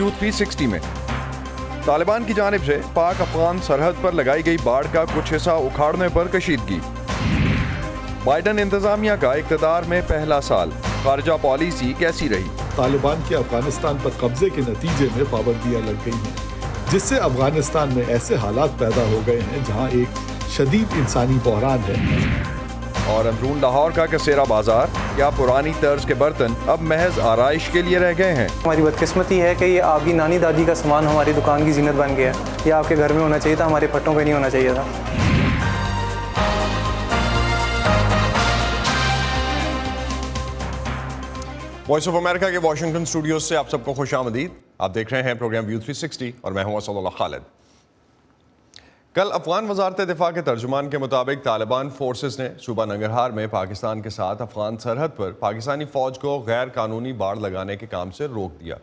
View 360 में। तालिबान की जानिब से पाक अफगान सरहद पर लगाई गई बाड़ का कुछ हिस्सा उखाड़ने पर कशीदगी। बाइडन इंतजामिया का इक़्तिदार में पहला साल, खारजा पॉलिसी कैसी रही? तालिबान के अफगानिस्तान पर कब्जे के नतीजे में पाबंदियां लग गई हैं, जिससे अफगानिस्तान में ऐसे हालात पैदा हो गए हैं जहां एक शदीद इंसानी बहरान है। और अंदरून लाहौर का कसेरा बाजार, क्या पुरानी तर्ज के बर्तन अब महज आराइश के लिए रह गए हैं? हमारी बदकिस्मती है कि ये आपकी नानी दादी का सामान हमारी दुकान की जीनत बन गया है। ये आपके घर में होना चाहिए था, हमारे पट्टों पे नहीं होना चाहिए था। वॉइस ऑफ अमेरिका के वाशिंगटन स्टूडियोज से आप सबको खुशामदीद। आप देख रहे हैं प्रोग्राम व्यू 360 और मैं हूं असदुल्लाह खालिद। कल अफगान वजारत दिफा के तर्जुमान के मुताबिक तालिबान फोर्सेस ने सूबा नंगरहार में पाकिस्तान के साथ अफगान सरहद पर पाकिस्तानी फ़ौज को गैर कानूनी बाड़ लगाने के काम से रोक दिया।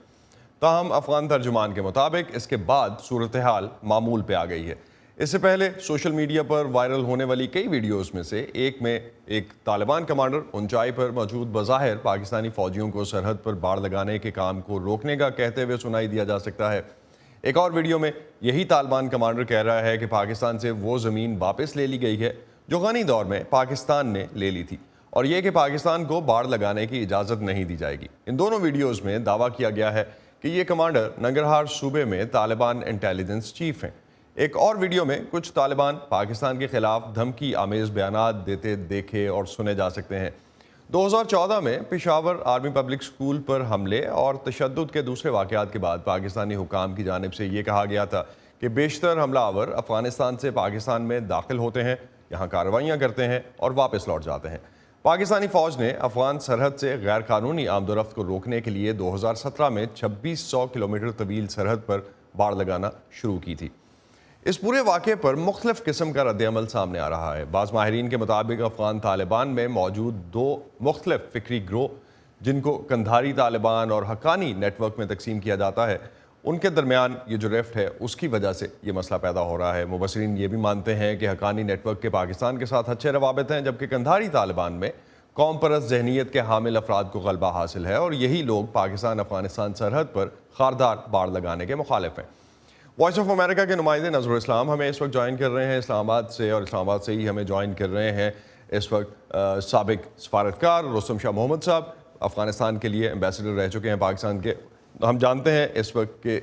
ताहम अफगान तर्जुमान के मुताबिक इसके बाद सूरत हाल मामूल पे आ गई है। इससे पहले सोशल मीडिया पर वायरल होने वाली कई वीडियोस में से एक में एक तालिबान कमांडर ऊंचाई पर मौजूद बज़ाहिर पाकिस्तानी फ़ौजियों को सरहद पर बाड़ लगाने के काम को रोकने का कहते हुए सुनाई दिया जा सकता है। एक और वीडियो में यही तालिबान कमांडर कह रहा है कि पाकिस्तान से वो ज़मीन वापस ले ली गई है जो गनी दौर में पाकिस्तान ने ले ली थी, और ये कि पाकिस्तान को बाड़ लगाने की इजाज़त नहीं दी जाएगी। इन दोनों वीडियोज़ में दावा किया गया है कि ये कमांडर नंगरहार सूबे में तालिबान इंटेलिजेंस चीफ हैं। एक और वीडियो में कुछ तालिबान पाकिस्तान के खिलाफ धमकी आमेज बयानात देते देखे और सुने जा सकते हैं। 2014 में पेशावर आर्मी पब्लिक स्कूल पर हमले और तशद्दुद के दूसरे वाक़यात के बाद पाकिस्तानी हुकाम की जानिब से ये कहा गया था कि बेशतर हमलावर अफ़गानिस्तान से पाकिस्तान में दाखिल होते हैं, यहाँ कार्रवाइयाँ करते हैं और वापस लौट जाते हैं। पाकिस्तानी फ़ौज ने अफ़गान सरहद से गैर कानूनी आमदोरफ्त को रोकने के लिए 2017 में 2600 किलोमीटर तवील सरहद पर बाड़ लगाना शुरू की थी। इस पूरे वाक़े पर मुख्तलिफ किस्म का रद्द-ए-अमल सामने आ रहा है। बाज़ माहिरीन के मुताबिक अफ़गान तालिबान में मौजूद दो मुख्तलिफ फ़िक्री ग्रोह, जिनको कंधारी तालिबान और हक्कानी नेटवर्क में तकसीम किया जाता है, उनके दरमियान ये जो रिफ्ट है उसकी वजह से ये मसला पैदा हो रहा है। मुबसरीन ये भी मानते हैं कि हक्कानी नेटवर्क के पाकिस्तान के साथ अच्छे रवाबित हैं, जबकि कंधारी तालिबान में कौम परस्त ज़हनीत के हामिल अफराद को गलबा हासिल है और यही लोग पाकिस्तान अफ़गानिस्तान सरहद पर खारदार बाड़ लगाने के मुखालिफ हैं। वॉइस ऑफ अमेरिका के नुमाइंदे नज़रुल इस्लाम हमें इस वक्त ज्वाइन कर रहे हैं इस्लामाबाद से, और इस्लामाबाद से ही हमें ज्वाइन कर रहे हैं इस वक्त साबिक सफारतकार रुस्तम शाह मोहम्मद साहब, अफ़गानिस्तान के लिए एम्बेसडर रह चुके हैं पाकिस्तान के। हम जानते हैं इस वक्त के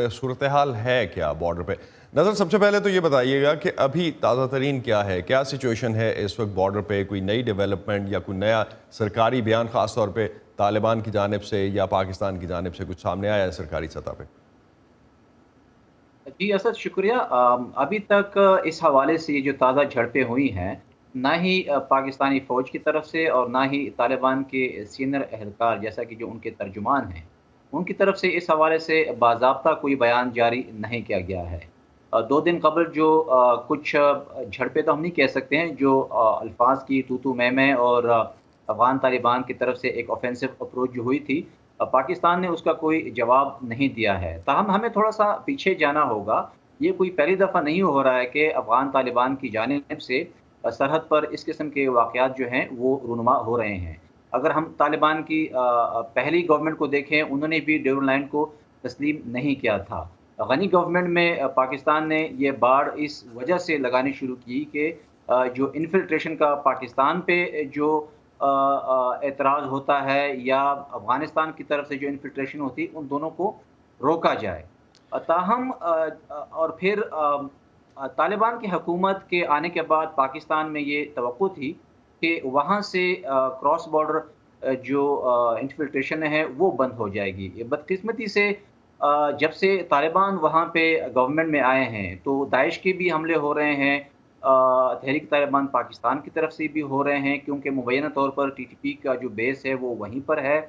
सूरत हाल है क्या बॉर्डर पे। नज़र, सबसे पहले तो ये बताइएगा कि अभी ताज़ा तरीन क्या है, क्या सिचुएशन है इस वक्त बॉर्डर पे? कोई नई डेवलपमेंट या कोई नया सरकारी बयान ख़ास तौर पे तालिबान की जानिब से या पाकिस्तान की जानिब से कुछ सामने आया है सरकारी सतह पे? जी असद, शुक्रिया। अभी तक इस हवाले से जो ताज़ा झड़पें हुई हैं, ना ही पाकिस्तानी फ़ौज की तरफ से और ना ही तालिबान के सीनियर अहलकार जैसा कि जो उनके तर्जुमान हैं उनकी तरफ से इस हवाले से बाज़ाब्ता कोई बयान जारी नहीं किया गया है। 2 दिन कबल जो कुछ झड़पें तो हम नहीं कह सकते हैं, जो अल्फाज की तू मैं में और अफ़गान तालिबान की तरफ से एक ऑफेंसिव अप्रोच जो हुई थी, पाकिस्तान ने उसका कोई जवाब नहीं दिया है। ताहम हमें थोड़ा सा पीछे जाना होगा। ये कोई पहली दफ़ा नहीं हो रहा है कि अफ़गान तालिबान की जानिब से सरहद पर इस किस्म के वाक़यात जो हैं वो रूनुमा हो रहे हैं। अगर हम तालिबान की पहली गवर्नमेंट को देखें, उन्होंने भी डेवन लाइन को तस्लीम नहीं किया था। गनी गवर्नमेंट में पाकिस्तान ने ये बाड़ इस वजह से लगानी शुरू की कि जो इन्फिल्ट्रेशन का पाकिस्तान पे जो एतराज़ होता है या अफ़गानिस्तान की तरफ से जो इन्फिल्ट्रेशन होती है, उन दोनों को रोका जाए। ताहम और फिर तालिबान की हुकूमत के आने के बाद पाकिस्तान में ये तवक्को थी कि वहाँ से क्रॉस बॉर्डर जो इन्फिल्ट्रेशन है वो बंद हो जाएगी। ये बदकिस्मती से जब से तालिबान वहाँ पे गवर्नमेंट में आए हैं तो दाइश के भी हमले हो रहे हैं, तहरीक तालिबान पाकिस्तान की तरफ से भी हो रहे हैं, क्योंकि मुबैना तौर पर टीटीपी का जो बेस है वो वहीं पर है।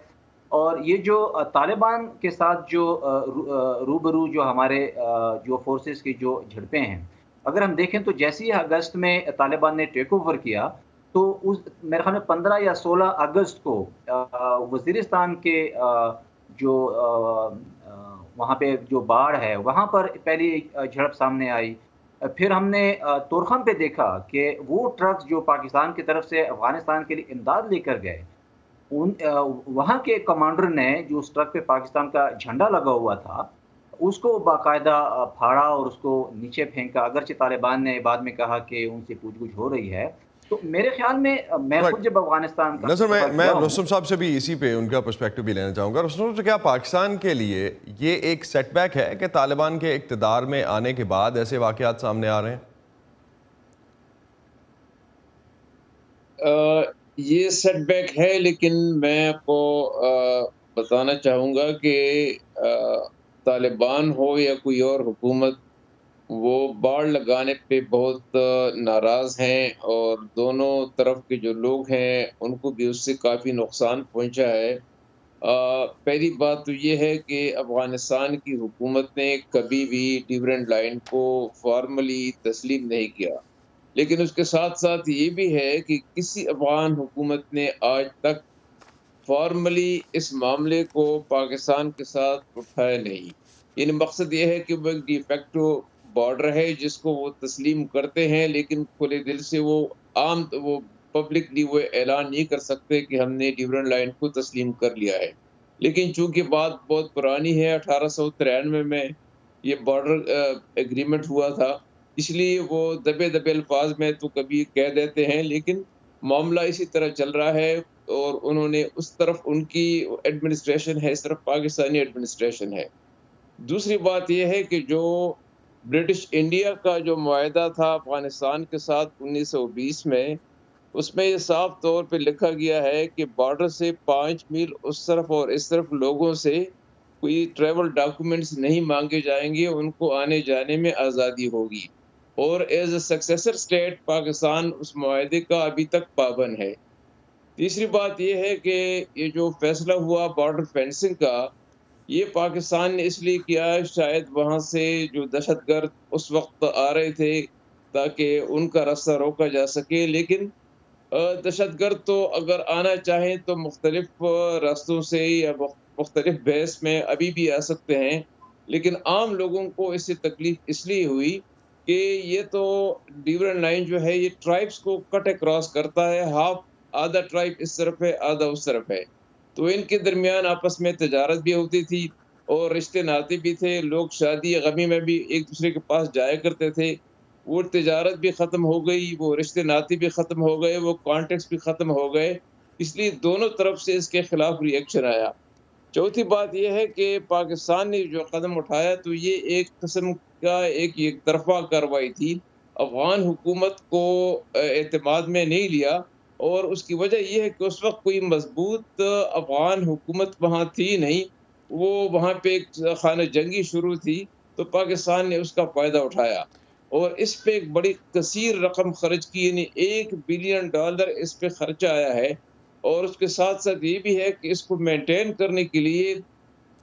और ये जो तालिबान के साथ जो रूबरू जो हमारे जो फोर्सेस की जो झड़पें हैं, अगर हम देखें तो जैसे ही अगस्त में तालिबान ने टेक ओवर किया तो उस मेरे ख्याल में 15 या 16 अगस्त को वज़ीरिस्तान के जो वहाँ पे जो बाढ़ है वहाँ पर पहली झड़प सामने आई। फिर हमने तोरखम पे देखा कि वो ट्रक्स जो पाकिस्तान की तरफ से अफ़गानिस्तान के लिए इमदाद लेकर गए वहाँ के कमांडर ने जो उस ट्रक पे पाकिस्तान का झंडा लगा हुआ था, उसको बाकायदा फाड़ा और उसको नीचे फेंका। अगरचे तालिबान ने बाद में कहा कि उनसे पूछ-गछ हो रही है। तो मेरे ख्याल में मैं खुद जब अफ़गानिस्तान का नज़र सफ़र मैं किया हूँ, रुस्तम साहब से भी इसी पे उनका पर्सपेक्टिव भी लेना चाहूँगा। रुस्तम साहब, क्या पाकिस्तान के लिए ये एक सेटबैक है कि तालिबान के इक़्तिदार में आने के बाद ऐसे वाक़यात सामने आ रहे हैं? ये सेटबैक है, लेकिन मैं आपको बताना चाहूँगा कि तालिबान हो या कोई और हुकूमत, वो बाड़ लगाने पे बहुत नाराज़ हैं, और दोनों तरफ के जो लोग हैं उनको भी उससे काफ़ी नुकसान पहुंचा है। पहली बात तो ये है कि अफ़गानिस्तान की हुकूमत ने कभी भी डिफरेंट लाइन को फॉर्मली तस्लीम नहीं किया, लेकिन उसके साथ साथ ये भी है कि किसी अफ़गान हुकूमत ने आज तक फॉर्मली इस मामले को पाकिस्तान के साथ उठाया नहीं। यानी मकसद ये है कि वो एक डी फैक्टो बॉर्डर है जिसको वो तस्लीम करते हैं, लेकिन खुले दिल से वो पब्लिकली वो ऐलान नहीं कर सकते कि हमने डिफरेंट लाइन को तस्लीम कर लिया है। लेकिन चूंकि बात बहुत पुरानी है, 1893 में ये बॉर्डर एग्रीमेंट हुआ था, इसलिए वो दबे दबे अल्फाज में तो कभी कह देते हैं, लेकिन मामला इसी तरह चल रहा है। और उन्होंने उस तरफ उनकी एडमिनिस्ट्रेशन है, इस तरफ पाकिस्तानी एडमिनिस्ट्रेशन है। दूसरी बात यह है कि जो ब्रिटिश इंडिया का जो मुआहदा था अफगानिस्तान के साथ 1920 में, उसमें ये साफ तौर पे लिखा गया है कि बॉर्डर से 5 मील उस तरफ और इस तरफ लोगों से कोई ट्रैवल डॉक्यूमेंट्स नहीं मांगे जाएंगे, उनको आने जाने में आज़ादी होगी। और as a successor state Pakistan उस मुआहदे का अभी तक पाबंद है। तीसरी बात यह है कि ये जो फैसला हुआ बॉर्डर फेंसिंग का, ये पाकिस्तान ने इसलिए किया, शायद वहाँ से जो दहशतगर्द उस वक्त आ रहे थे ताकि उनका रास्ता रोका जा सके। लेकिन दहशतगर्द तो अगर आना चाहें तो मुख्तलिफ रास्तों से या मुख्तलिफ बेस में अभी भी आ सकते हैं, लेकिन आम लोगों को इससे तकलीफ इसलिए हुई कि ये तो डिफरेंट लाइन जो है ये ट्राइब्स को कट अक्रॉस करता है, आधा ट्राइब इस तरफ है, आधा उस तरफ है, तो इनके दरमियान आपस में तजारत भी होती थी और रिश्ते नाते भी थे। लोग शादी गमी में भी एक दूसरे के पास जाया करते थे। वो तजारत भी ख़त्म हो गई, वो रिश्ते नाते भी ख़त्म हो गए, वो कॉन्टेक्ट्स भी ख़त्म हो गए, इसलिए दोनों तरफ से इसके ख़िलाफ़ रिएक्शन आया। चौथी बात यह है कि पाकिस्तान ने जो कदम उठाया तो ये एक किस्म का एक तरफा कार्रवाई थी, अफ़गान हुकूमत को एतमाद में नहीं लिया। और उसकी वजह यह है कि उस वक्त कोई मजबूत अफ़गान हुकूमत वहाँ थी नहीं, वो वहाँ पे एक खाना जंगी शुरू थी, तो पाकिस्तान ने उसका फ़ायदा उठाया और इस पे एक बड़ी कसीर रकम खर्च की, यानी $1 बिलियन इस पे खर्चा आया है। और उसके साथ साथ ये भी है कि इसको मेंटेन करने के लिए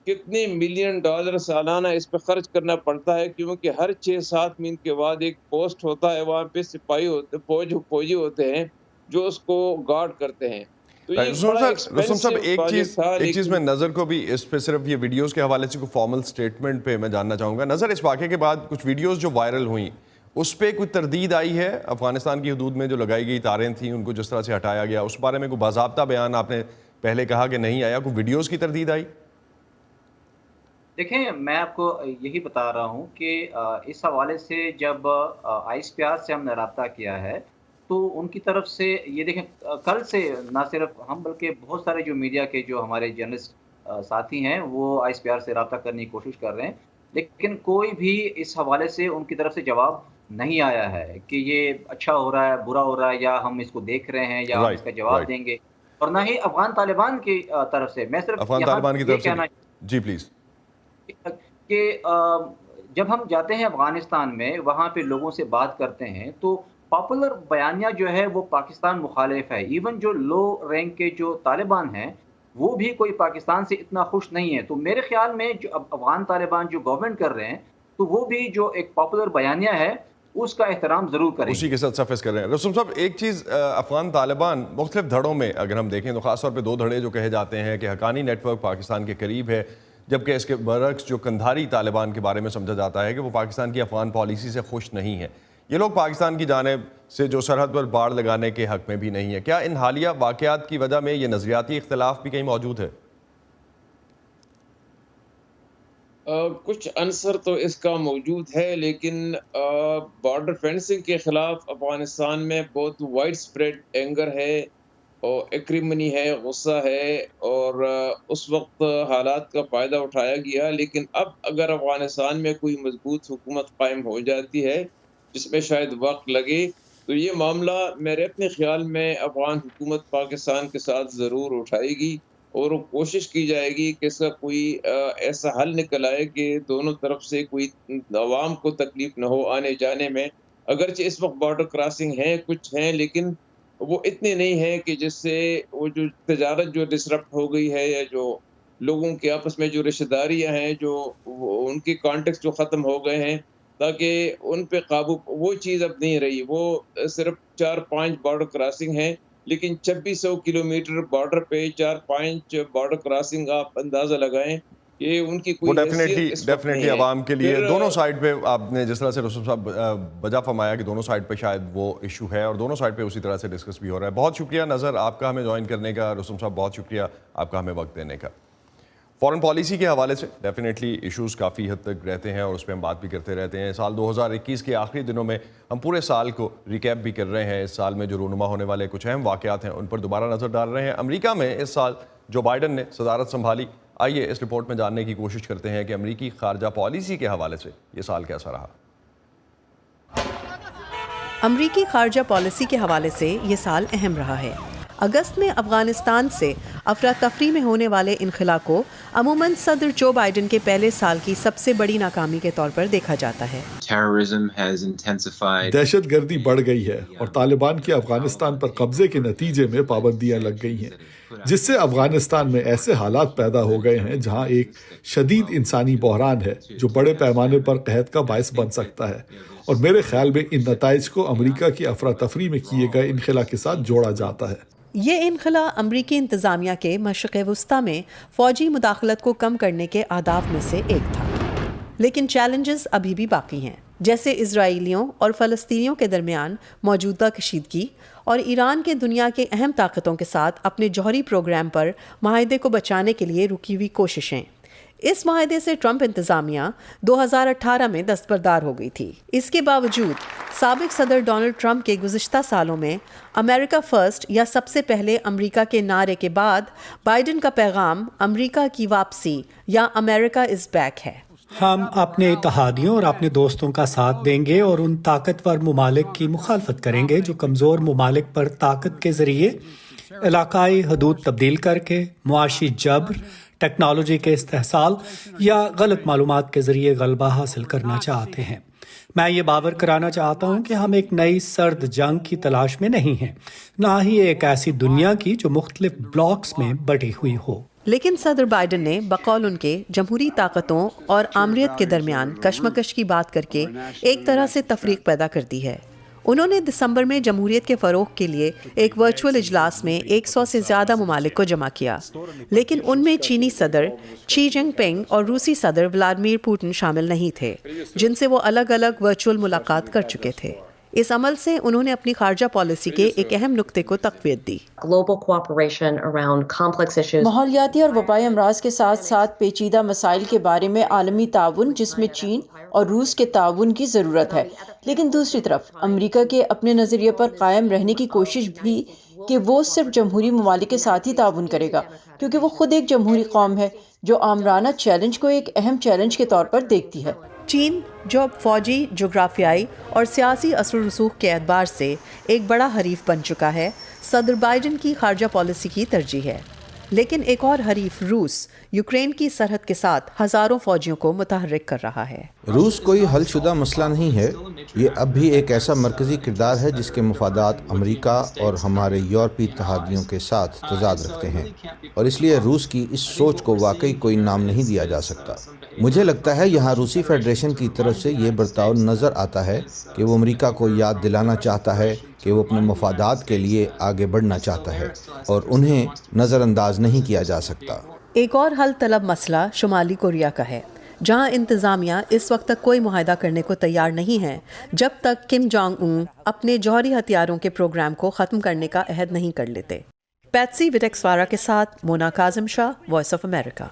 कितने $1 मिलियन सालाना इस पे खर्च करना पड़ता है, क्योंकि हर 6-7 मील के बाद एक पोस्ट होता है, वहाँ पे सिपाही होते, फौजी होते हैं जो उसको गार्ड करते हैं। तो ये रुस्तम साहब, एक चीज़ मैं नज़र को भी इस पे सिर्फ ये वीडियोस के हवाले से कोई फॉर्मल स्टेटमेंट पे मैं जानना चाहूँगा। नज़र, इस वाक़े के बाद कुछ वीडियोस जो वायरल हुई उस पर कोई तरदीद आई है? अफ़गानिस्तान की हदूद में जो लगाई गई तारें थीं उनको जिस तरह से हटाया गया, उस बारे में कोई बाज़ाब्ता बयान आपने पहले कहा कि नहीं आया, कोई वीडियोस की तरदीद आई? देखें, मैं आपको यही बता रहा हूँ कि इस हवाले से जब ISPR से हमने रब्ता किया है तो उनकी तरफ से ये देखें, कल से ना सिर्फ हम बल्कि बहुत सारे जो मीडिया के जो हमारे जर्नलिस्ट साथी हैं वो ISPR से रब्ता करने की कोशिश कर रहे हैं, लेकिन कोई भी इस हवाले से उनकी तरफ से जवाब नहीं आया है कि ये अच्छा हो रहा है, बुरा हो रहा है, या हम इसको देख रहे हैं या हम इसका जवाब देंगे। और ना ही अफगान तालिबान की तरफ से, मैं सिर्फ अफगान तालिबान की तरफ से जी प्लीज़, कि जब हम जाते हैं अफगानिस्तान में, वहाँ पे लोगों से बात करते हैं तो पॉपुलर बयानिया जो है वो पाकिस्तान मुखालिफ है। इवन जो लो रैंक के जो तालिबान हैं वो भी कोई पाकिस्तान से इतना खुश नहीं है। तो मेरे ख्याल में जो अफगान तालिबान जो गवर्नमेंट कर रहे हैं तो वो भी जो एक पॉपुलर बयानिया है उसका एहतराम ज़रूर करें, उसी के साथ सरफेस कर रहे हैं। रुस्तम साहब, एक चीज़, अफगान तालिबान मुख्तलिफ धड़ों में अगर हम देखें तो ख़ासतौर पर 2 धड़े जो कहे जाते हैं कि हकानी नेटवर्क पाकिस्तान के करीब है, जबकि इसके बरक्स जो कंधारी तालिबान के बारे में समझा जाता है कि वो पाकिस्तान की अफगान पॉलिसी से खुश नहीं है। ये लोग पाकिस्तान की जानिब سے جو سرحد پر باڑ لگانے کے حق میں بھی نہیں ہے۔ کیا ان حالیہ واقعات کی وجہ میں یہ نظریاتی اختلاف بھی کہیں موجود ہے؟ کچھ عنصر تو اس کا موجود ہے، لیکن بارڈر فینسنگ کے خلاف افغانستان میں بہت وائڈ اسپریڈ اینگر ہے اور ایکریمنی ہے، غصہ ہے، اور اس وقت حالات کا فائدہ اٹھایا گیا۔ لیکن اب اگر افغانستان میں کوئی مضبوط حکومت قائم ہو جاتی ہے جس میں شاید وقت لگے، تو یہ معاملہ میرے اپنے خیال میں افغان حکومت پاکستان کے ساتھ ضرور اٹھائے گی، اور کوشش کی جائے گی کہ اس کا کوئی ایسا حل نکل آئے کہ دونوں طرف سے کوئی عوام کو تکلیف نہ ہو آنے جانے میں۔ اگرچہ اس وقت بارڈر کراسنگ ہیں، کچھ ہیں، لیکن وہ اتنے نہیں ہیں کہ جس سے وہ جو تجارت جو ڈسرپٹ ہو گئی ہے، یا جو لوگوں کے آپس میں جو رشتہ داریاں ہیں، جو ان کے کانٹیکٹ جو ختم ہو گئے ہیں، تاکہ ان پہ قابو، وہ چیز اب نہیں رہی۔ وہ صرف 4-5 بارڈر کراسنگ ہیں، لیکن 2600 کلومیٹر بارڈر پہ 4-5 بارڈر کراسنگ آپ اندازہ لگائیں، یہ ان کی کوئی ڈیفینیٹلی عوام کے لیے دونوں سائڈ پہ، آپ نے جس طرح سے رستم صاحب وجہ فرمایا کہ دونوں سائڈ پہ شاید وہ ایشو ہے، اور دونوں سائڈ پہ اسی طرح سے ڈسکس بھی ہو رہا ہے۔ بہت شکریہ نظر آپ کا ہمیں جوائن کرنے کا، رستم صاحب بہت شکریہ آپ کا ہمیں وقت دینے کا۔ فورن پالیسی کے حوالے سے ڈیفینیٹلی ایشوز کافی حد تک رہتے ہیں، اور اس پہ ہم بات بھی کرتے رہتے ہیں۔ سال 2021 کے آخری دنوں میں ہم پورے سال کو ریکیپ بھی کر رہے ہیں۔ اس سال میں جو رونما ہونے والے کچھ اہم واقعات ہیں ان پر دوبارہ نظر ڈال رہے ہیں۔ امریکہ میں اس سال جو بائیڈن نے صدارت سنبھالی، آئیے اس رپورٹ میں جاننے کی کوشش کرتے ہیں کہ امریکی خارجہ پالیسی کے حوالے سے یہ سال کیسا رہا۔ امریکی خارجہ پالیسی کے حوالے سے یہ سال اہم رہا ہے۔ اگست میں افغانستان سے افراتفری میں ہونے والے انخلا کو عموماً صدر جو بائیڈن کے پہلے سال کی سب سے بڑی ناکامی کے طور پر دیکھا جاتا ہے۔ دہشت گردی بڑھ گئی ہے، اور طالبان کے افغانستان پر قبضے کے نتیجے میں پابندیاں لگ گئی ہیں، جس سے افغانستان میں ایسے حالات پیدا ہو گئے ہیں جہاں ایک شدید انسانی بحران ہے جو بڑے پیمانے پر قحط کا باعث بن سکتا ہے، اور میرے خیال میں ان نتائج کو امریکہ کی افراتفری میں کیے گئے انخلا کے ساتھ جوڑا جاتا ہے۔ یہ انخلا امریکی انتظامیہ کے مشرق وسطیٰ میں فوجی مداخلت کو کم کرنے کے اہداف میں سے ایک تھا، لیکن چیلنجز ابھی بھی باقی ہیں، جیسے اسرائیلیوں اور فلسطینیوں کے درمیان موجودہ کشیدگی، اور ایران کے دنیا کے اہم طاقتوں کے ساتھ اپنے جوہری پروگرام پر معاہدے کو بچانے کے لیے رکی ہوئی کوششیں۔ اس معاہدے سے ٹرمپ انتظامیہ 2018 میں دستبردار ہو گئی تھی۔ اس کے باوجود سابق صدر ڈونلڈ ٹرمپ کے گزشتہ سالوں میں امریکہ فرسٹ یا سب سے پہلے امریکہ کے نعرے کے بعد بائیڈن کا پیغام امریکہ کی واپسی یا امریکہ از بیک ہے۔ ہم اپنے اتحادیوں اور اپنے دوستوں کا ساتھ دیں گے اور ان طاقتور ممالک کی مخالفت کریں گے جو کمزور ممالک پر طاقت کے ذریعے علاقائی حدود تبدیل کر کے معاشی جبر، ٹیکنالوجی کے استحصال یا غلط معلومات کے ذریعے غلبہ حاصل کرنا چاہتے ہیں۔ میں یہ باور کرانا چاہتا ہوں کہ ہم ایک نئی سرد جنگ کی تلاش میں نہیں ہیں، نہ ہی ایک ایسی دنیا کی جو مختلف بلاکس میں بٹی ہوئی ہو۔ لیکن صدر بائیڈن نے بقول ان کے جمہوری طاقتوں اور آمریت کے درمیان کشمکش کی بات کر کے ایک طرح سے تفریق پیدا کر دی ہے۔ انہوں نے دسمبر میں جمہوریت کے فروغ کے لیے ایک ورچوئل اجلاس میں 100 سے زیادہ ممالک کو جمع کیا، لیکن ان میں چینی صدر شی جن پنگ اور روسی صدر ولادیمیر پوٹن شامل نہیں تھے، جن سے وہ الگ الگ ورچوئل ملاقات کر چکے تھے۔ اس عمل سے انہوں نے اپنی خارجہ پالیسی کے ایک اہم نقطے کو تقویت دی۔ ماحولیاتی اور وبائی امراض کے ساتھ ساتھ پیچیدہ مسائل کے بارے میں عالمی تعاون، جس میں چین اور روس کے تعاون کی ضرورت ہے، لیکن دوسری طرف امریکہ کے اپنے نظریے پر قائم رہنے کی کوشش بھی کہ وہ صرف جمہوری ممالک کے ساتھ ہی تعاون کرے گا، کیونکہ وہ خود ایک جمہوری قوم ہے جو آمرانہ چیلنج کو ایک اہم چیلنج کے طور پر دیکھتی ہے۔ چین، جو اب فوجی، جغرافیائی اور سیاسی اثر و رسوخ کے اعتبار سے ایک بڑا حریف بن چکا ہے، صدر بائیڈن کی خارجہ پالیسی کی ترجیح ہے۔ لیکن ایک اور حریف روس یوکرین کی سرحد کے ساتھ ہزاروں فوجیوں کو متحرک کر رہا ہے۔ روس کوئی حل شدہ مسئلہ نہیں ہے، یہ اب بھی ایک ایسا مرکزی کردار ہے جس کے مفادات امریکہ اور ہمارے یورپی اتحادیوں کے ساتھ تضاد رکھتے ہیں، اور اس لیے روس کی اس سوچ کو واقعی کوئی نام نہیں دیا جا سکتا۔ مجھے لگتا ہے یہاں روسی فیڈریشن کی طرف سے یہ برتاؤ نظر آتا ہے کہ وہ امریکہ کو یاد دلانا چاہتا ہے کہ وہ اپنے مفادات کے لیے آگے بڑھنا چاہتا ہے، اور انہیں نظر انداز نہیں کیا جا سکتا۔ ایک اور حل طلب مسئلہ شمالی کوریا کا ہے، जहां इंतजामिया इस वक्त तक कोई मुआहदा करने को तैयार नहीं है जब तक किम जोंग उन अपने जौहरी हथियारों के प्रोग्राम को ख़त्म करने का अहद नहीं कर लेते। पैट्सी विटेक्सवारा के साथ Mona Kazim Shah, voice of America.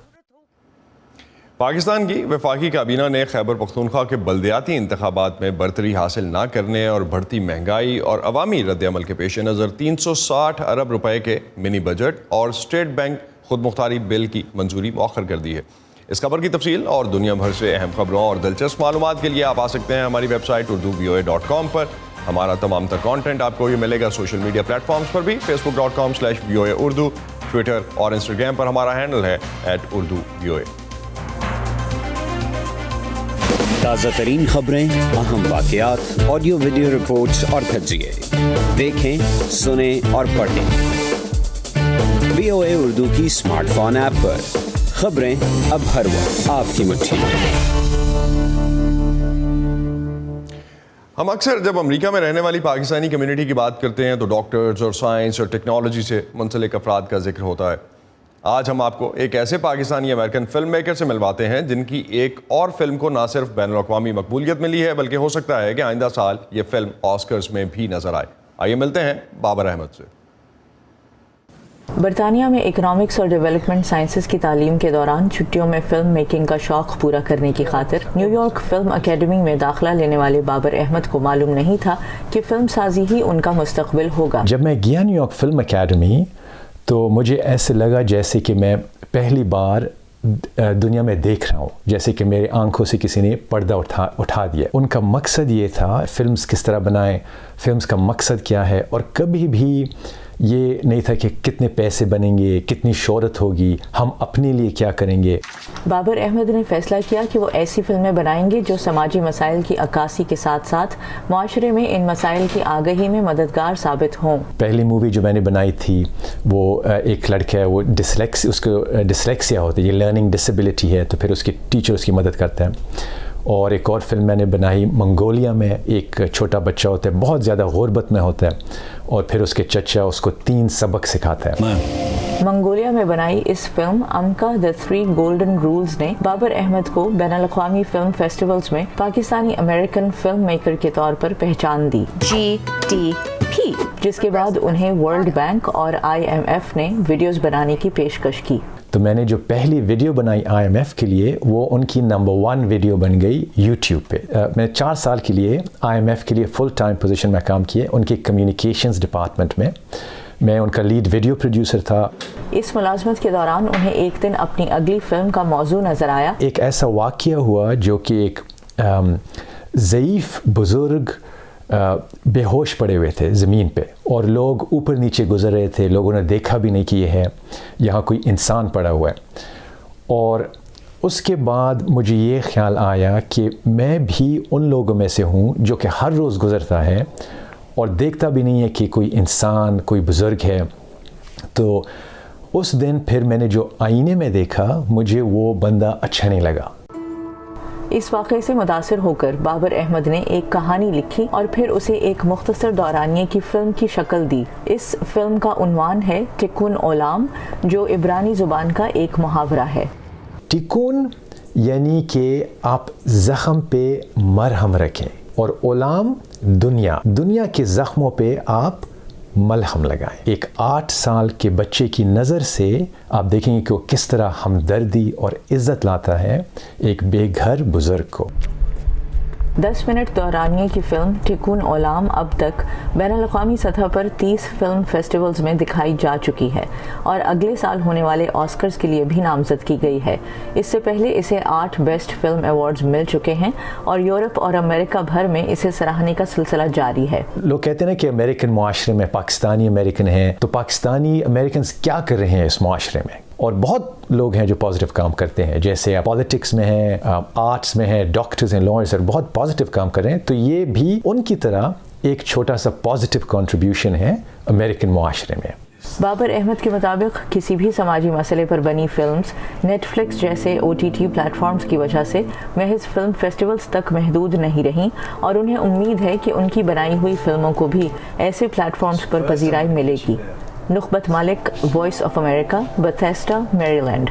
Pakistan की वफाकी काबीना ने खैबर पख्तूनख्वा के बल्दियाती इंतखाबात में बरतरी हासिल न करने और बढ़ती महंगाई और अवामी रद्द-ए-अमल के पेश नज़र 360 अरब रुपए के मिनी बजट और स्टेट बैंक खुद मुख्तारी बिल की मंजूरी मौखर कर दी है। इस खबर की तफसील और दुनिया भर से अहम खबरों और दिलचस्प मालूमात के लिए आप आ सकते हैं हमारी वेबसाइट urduvoa.com पर। हमारा तमाम तर कॉन्टेंट आपको ये मिलेगा सोशल मीडिया प्लेटफॉर्म्स पर भी, facebook.com/VOA उर्दू, ट्विटर और इंस्टाग्राम पर हमारा हैंडल है @urduvoa। ताज़ा तरीन खबरें, अहम वाक़यात, ऑडियो वीडियो रिपोर्ट्स और तज्ज़िये देखें, सुने और पढ़ें VOA उर्दू की स्मार्टफोन ऐप पर। खबरें अब हर वक्त आपकी मुट्ठी में। हम अक्सर जब अमेरिका में रहने वाली पाकिस्तानी कम्युनिटी की बात करते हैं तो डॉक्टर्स और साइंस और टेक्नोलॉजी से मुंसलिक अफराद का जिक्र होता है। आज हम आपको एक ऐसे पाकिस्तानी अमेरिकन फिल्म मेकर से मिलवाते हैं जिनकी एक और फिल्म को ना सिर्फ बैनुल-अक़वामी मकबूलियत मिली है बल्कि हो सकता है कि आइंदा साल ये फिल्म ऑस्कर्स में भी नजर आए। आइए मिलते हैं बाबर अहमद से। बरतानिया में इकोनॉमिक्स और डेवलपमेंट साइंसेस की तालीम के दौरान छुट्टियों में फिल्म मेकिंग का शौक पूरा करने की खातिर न्यूयॉर्क फिल्म अकेडमी में दाखिला लेने वाले बाबर अहमद को मालूम नहीं था कि फिल्म साजी ही उनका मुस्तकबिल होगा। जब मैं गया न्यूयॉर्क फिल्म अकेडमी तो मुझे ऐसे लगा जैसे कि मैं पहली बार दुनिया में देख रहा हूँ, जैसे कि मेरी आंखों से किसी ने पर्दा उठा दिया। उनका मकसद ये था फिल्म्स किस तरह बनाएं, फिल्म्स का मकसद क्या है, और कभी भी ये नहीं था कि कितने पैसे बनेंगे, कितनी शोहरत होगी, हम अपने लिए क्या करेंगे। बाबर अहमद ने फैसला किया कि वो ऐसी फिल्में बनाएंगे जो समाजी मसाइल की अक्कासी के साथ साथ माशरे में इन मसाइल की आगही में मददगार साबित हों। पहली मूवी जो मैंने बनाई थी वो एक लड़का है, वो उसको डिसलेक्सिया होती है, ये लर्निंग डिसेबिलिटी है, तो फिर उसकी टीचर उसकी मदद करता है। और एक और फिल्म मैंने बनाई मंगोलिया में, एक छोटा बच्चा होता है, बहुत ज़्यादा गुर्बत में होता है, और फिर उसके चचा उसको 3 सबक सिखाता है। मंगोलिया में बनाई इस film Amka the 3 golden rules ने बाबर अहमद को बैनुल-अक़वामी फिल्म फेस्टिवल्स में पाकिस्तानी अमेरिकन फिल्म मेकर के तौर पर पहचान दी, GTP, जिसके बाद उन्हें वर्ल्ड बैंक और IMF ने वीडियोस बनाने की पेशकश की। तो मैंने जो पहली वीडियो बनाई IMF के लिए वो उनकी नंबर 1 वीडियो बन गई YouTube पे। मैं 4 साल के लिए IMF के लिए फुल टाइम पोजीशन में काम किए, उनके कम्युनिकेशंस डिपार्टमेंट में। मैं उनका लीड वीडियो प्रोड्यूसर था। इस मुलाजमत के दौरान उन्हें एक दिन अपनी अगली फिल्म का मौजू नजर आया। एक ऐसा वाक़या हुआ जो कि एक ज़ईफ़ बुज़ुर्ग बेहोश पड़े हुए थे ज़मीन पे, और लोग ऊपर नीचे गुजर रहे थे, लोगों ने देखा भी नहीं कि ये है यहाँ कोई इंसान पड़ा हुआ है। और उसके बाद मुझे ये ख्याल आया कि मैं भी उन लोगों में से हूँ जो कि हर रोज़ गुज़रता है और देखता भी नहीं है कि कोई इंसान, कोई बुज़ुर्ग है। तो उस दिन फिर मैंने जो आईने में देखा, मुझे वो बंदा अच्छा नहीं लगा। इस वाक़े से मुतासिर होकर बाबर अहमद ने एक कहानी लिखी और फिर उसे एक मुख्तसर दौरानिये की फ़िल्म की शक्ल दी। इस फिल्म का उन्वान है टिकुन ओलाम, जो इब्रानी ज़ुबान का एक मुहावरा है। टिकुन यानी कि आप ज़ख्म पे मरहम रखें, और ओलाम दुनिया के ज़ख्मों पे आप मलहम लगाएं। एक 8 साल के बच्चे की नज़र से आप देखेंगे कि वो किस तरह हमदर्दी और इज़्ज़त लाता है एक बेघर बुज़ुर्ग को। 10 मिनट दौरानिये की फिल्म टिकुन ओलाम अब तक बैनुल-अक़वामी सतह पर 30 फिल्म फेस्टिवल्स में दिखाई जा चुकी है और अगले साल होने वाले ऑस्कर्स के लिए भी नामजद की गई है। इससे पहले इसे 8 बेस्ट फिल्म अवार्ड्स मिल चुके हैं और यूरोप और अमेरिका भर में इसे सराहने का सिलसिला जारी है। लोग कहते हैं ना कि अमेरिकन मुआशरे में पाकिस्तानी अमेरिकन हैं, तो पाकिस्तानी अमेरिकन क्या कर रहे हैं इस मुआशरे में? और बहुत लोग हैं जो पॉजिटिव काम करते हैं, जैसे पॉलिटिक्स में हैं, आर्ट्स में हैं, डॉक्टर्स हैं, लॉयर्स, और बहुत पॉजिटिव काम कर रहे हैं। तो ये भी उनकी तरह एक छोटा सा पॉजिटिव कंट्रीब्यूशन है अमेरिकन मुआशरे में। बाबर अहमद के मुताबिक किसी भी समाजी मसले पर बनी फिल्म्स नेटफ्लिक्स जैसे OTT प्लेटफॉर्म्स की वजह से महज फिल्म फेस्टिवल्स तक महदूद नहीं रहीं और उन्हें उम्मीद है कि उनकी बनाई हुई फिल्मों को भी ऐसे प्लेटफॉर्म्स पर पजीराई मिलेगी। नुखबत मालिक, voice of America, Bethesda, Maryland.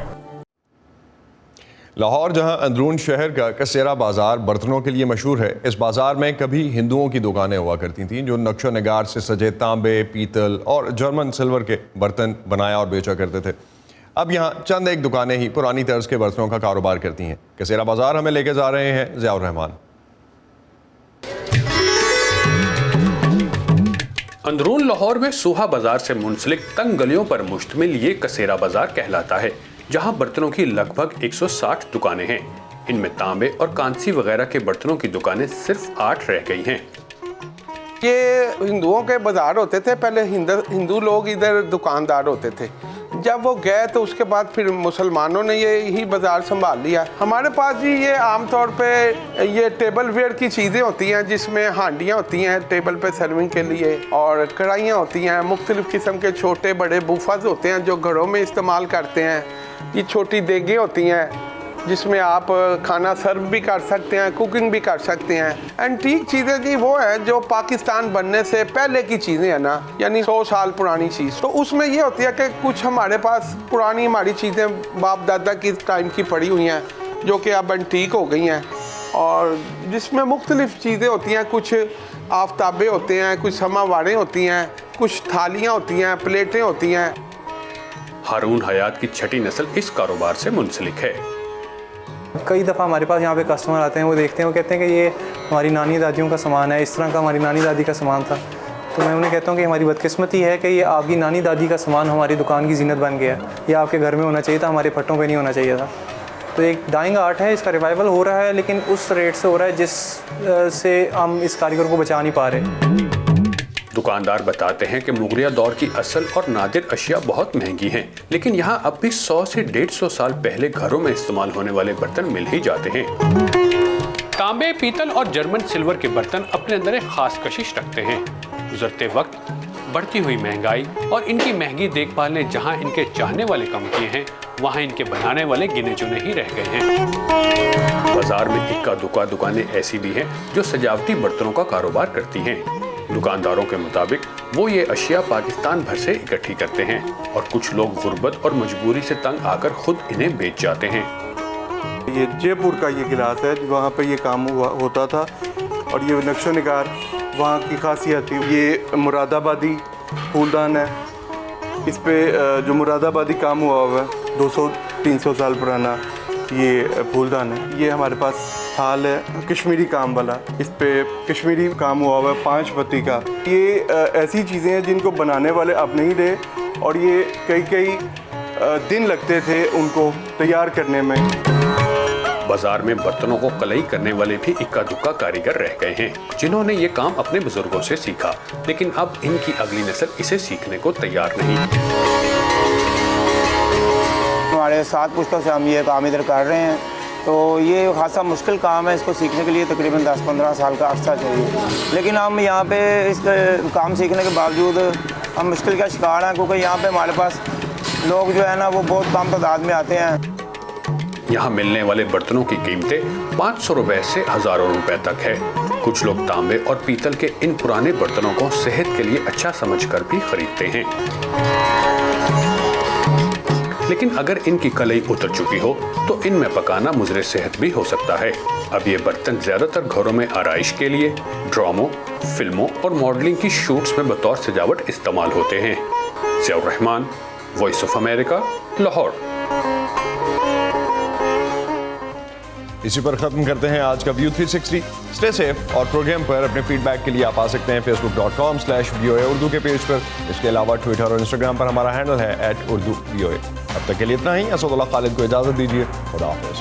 Lahore جہاں اندرون شہر کا کسیرا بازار برتنوں کے لیے مشہور ہے، اس بازار میں کبھی ہندوؤں کی دکانیں ہوا کرتی تھیں جو نقش و نگار سے سجے تانبے، پیتل اور جرمن سلور کے برتن بنایا اور بیچا کرتے تھے۔ اب یہاں چند ایک دکانیں ہی پرانی طرز کے برتنوں کا کاروبار کرتی ہیں۔ کسیرا بازار ہمیں لے کے جا رہے ہیں ضیاء الرحمان۔ اندرون لاہور میں سوہا بازار سے منسلک تنگ گلیوں پر مشتمل یہ کسیرا بازار کہلاتا ہے، جہاں برتنوں کی لگ بھگ 160 دکانیں ہیں۔ ان میں تانبے اور کانسی وغیرہ کے برتنوں کی دکانیں صرف 8 رہ گئی ہیں۔ یہ ہندوؤں کے بازار ہوتے تھے، پہلے ہندو لوگ ادھر دکاندار ہوتے تھے، جب وہ گئے تو اس کے بعد پھر مسلمانوں نے یہی بازار سنبھال لیا۔ ہمارے پاس جی یہ عام طور پہ یہ ٹیبل ویئر کی چیزیں ہوتی ہیں، جس میں ہانڈیاں ہوتی ہیں ٹیبل پہ سرونگ کے لیے، اور کڑھائیاں ہوتی ہیں، مختلف قسم کے چھوٹے بڑے بوفرز ہوتے ہیں جو گھروں میں استعمال کرتے ہیں۔ یہ چھوٹی دیگیں ہوتی ہیں جس میں آپ کھانا سرو بھی کر سکتے ہیں، کوکنگ بھی کر سکتے ہیں۔ اینٹیک چیزیں جی وہ ہیں جو پاکستان بننے سے پہلے کی چیزیں ہیں نا، یعنی 100 سال پرانی چیز۔ تو اس میں یہ ہوتی ہے کہ کچھ ہمارے پاس پرانی ہماری چیزیں باپ دادا کی ٹائم کی پڑی ہوئی ہیں جو کہ اب اینٹیک ہو گئی ہیں، اور جس میں مختلف چیزیں ہوتی ہیں، کچھ آفتابے ہوتے ہیں، کچھ سماواریں ہوتی ہیں، کچھ تھالیاں ہوتی ہیں، پلیٹیں ہوتی ہیں۔ ہارون حیات کی چھٹی نسل اس کاروبار سے منسلک ہے۔ کئی دفعہ ہمارے پاس یہاں پہ کسٹمر آتے ہیں، وہ دیکھتے ہیں، وہ کہتے ہیں کہ یہ ہماری نانی دادیوں کا سامان ہے، اس طرح کا ہماری نانی دادی کا سامان تھا۔ تو میں انہیں کہتا ہوں کہ ہماری بدقسمتی ہے کہ یہ آپ کی نانی دادی کا سامان ہماری دکان کی زینت بن گیا ہے، یہ آپ کے گھر میں ہونا چاہیے تھا، ہمارے پھٹوں پہ نہیں ہونا چاہیے تھا۔ تو ایک ڈائنگ آرٹ ہے، اس کا ریوائول ہو رہا ہے، لیکن اس ریٹ سے ہو رہا ہے جس سے ہم اس کاریگر کو بچا نہیں پا رہے۔ دکاندار بتاتے ہیں کہ مغلیہ دور کی اصل اور نادر اشیاء بہت مہنگی ہیں، لیکن یہاں اب بھی 100 سے 150 سال پہلے گھروں میں استعمال ہونے والے برتن مل ہی جاتے ہیں۔ تانبے، پیتل اور جرمن سلور کے برتن اپنے اندر ایک خاص کشش رکھتے ہیں۔ گزرتے وقت بڑھتی ہوئی مہنگائی اور ان کی مہنگی دیکھ بھال نے جہاں ان کے چاہنے والے کم کیے ہیں، وہاں ان کے بنانے والے گنے چنے ہی رہ گئے ہیں۔ بازار میں اکا دکا دکانیں ایسی بھی ہیں جو سجاوٹی برتنوں کا کاروبار کرتی ہیں۔ دکانداروں کے مطابق وہ یہ اشیاء پاکستان بھر سے اکٹھی کرتے ہیں، اور کچھ لوگ غربت اور مجبوری سے تنگ آ کر خود انہیں بیچ جاتے ہیں۔ یہ جے پور کا یہ گلاس ہے، وہاں پہ یہ کام ہوتا تھا، اور یہ نقش و نگار وہاں کی خاصیت تھی۔ یہ مراد آبادی پھولدان ہے، اس پہ جو مراد آبادی کام ہوا ہوا ہے 200-300 سال پرانا یہ پھولدان ہے۔ یہ ہمارے پاس تھال ہے کشمیری کام والا، اس پہ کشمیری کام ہوا ہوا ہے 5 پتی کا۔ یہ ایسی چیزیں ہیں جن کو بنانے والے اب نہیں رہے، اور یہ کئی دن لگتے تھے ان کو تیار کرنے میں۔ بازار میں برتنوں کو قلعی کرنے والے بھی اکا دکا کاریگر رہ گئے ہیں، جنہوں نے یہ کام اپنے بزرگوں سے سیکھا، لیکن اب ان کی اگلی نسل اسے سیکھنے کو تیار نہیں۔ ہمارے 7 پشتوں سے ہم یہ کام ادھر کر رہے ہیں، تو یہ خاصا مشکل کام ہے، اس کو سیکھنے کے لیے تقریباً 10-15 سال کا عرصہ چاہیے، لیکن ہم یہاں پہ اس کام سیکھنے کے باوجود ہم مشکل کا شکار ہیں، کیونکہ یہاں پہ ہمارے پاس لوگ جو ہے نا وہ بہت کم تعداد میں آتے ہیں۔ یہاں ملنے والے برتنوں کی قیمتیں 500 روپے سے ہزاروں روپے تک ہے۔ کچھ لوگ تانبے اور پیتل کے ان پرانے برتنوں کو صحت کے لیے اچھا سمجھ کر بھی خریدتے ہیں، لیکن اگر ان کی کلئی اتر چکی ہو تو ان میں پکانا مضر صحت بھی ہو سکتا ہے۔ اب یہ برتن زیادہ تر گھروں میں آرائش کے لیے، ڈراموں، فلموں اور ماڈلنگ کی شوٹس میں بطور سجاوٹ استعمال ہوتے ہیں۔ ضیاء الرحمان، وائس آف امریکہ، لاہور۔ اسی پر ختم کرتے ہیں آج کا ویو 360۔ اسٹے سیف، اور پروگرام پر اپنے فیڈ بیک کے لیے آپ آ سکتے ہیں facebook.com/VOA اردو کے پیج پر۔ اس کے علاوہ ٹویٹر اور انسٹاگرام پر ہمارا ہینڈل ہے @urduvoa۔ اب تک کے لیے اتنا ہی۔ اسد اللہ خالد کو اجازت دیجیے، خدا حافظ۔